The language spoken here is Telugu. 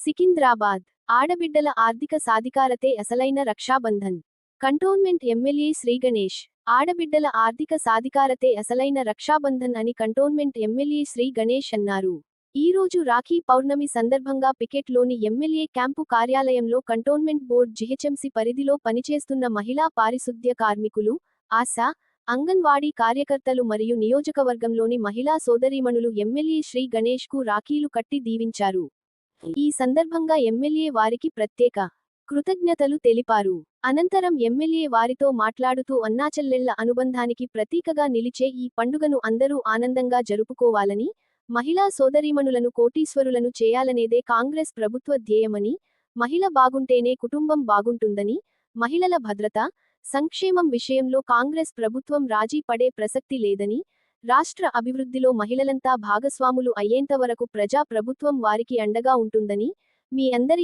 సికింద్రాబాద్ ఆడబిడ్డల ఆర్థిక సాధికారతే అసలైన రక్షాబంధన్. Cantonment MLA Shri Ganesh. ఆడబిడ్డల ఆర్థిక సాధికారతే అసలైన రక్షాబంధన్ అని కంటోన్మెంట్ ఎమ్మెల్యే శ్రీ గణేష్ అన్నారు. ఈ రోజు రాఖీ పౌర్ణమి సందర్భంగా పికెట్లోని ఎమ్మెల్యే క్యాంపు కార్యాలయంలో కంటోన్మెంట్ బోర్డ్ జీహెచ్ఎంసీ పరిధిలో పనిచేస్తున్న మహిళా పారిశుద్ధ్య కార్మికులు, ఆశా, అంగన్వాడీ కార్యకర్తలు మరియు నియోజకవర్గంలోని మహిళా సోదరీమణులు ఎమ్మెల్యే శ్రీ గణేష్ కు రాఖీలు కట్టి దీవించారు. ఈ సందర్భంగా ఎమ్మెల్యే వారికి ప్రత్యేక కృతజ్ఞతలు తెలిపారు. అనంతరం ఎమ్మెల్యే వారితో మాట్లాడుతూ అన్నాచెల్లెళ్ల అనుబంధానికి ప్రతీకగా నిలిచే ఈ పండుగను అందరూ ఆనందంగా జరుపుకోవాలని, మహిళా సోదరీమణులను కోటీశ్వరులను చేయాలనేదే కాంగ్రెస్ ప్రభుత్వ ధ్యేయమని, మహిళ బాగుంటేనే కుటుంబం బాగుంటుందని, మహిళల భద్రత, సంక్షేమం విషయంలో కాంగ్రెస్ ప్రభుత్వం రాజీ పడే ప్రసక్తి లేదని, రాష్ట్ర అభివృద్ధిలో మహిళలంతా భాగస్వాములు అయ్యేంతవరకు ప్రజా ప్రభుత్వం వారికి అండగా ఉంటుందని, మీ అందరి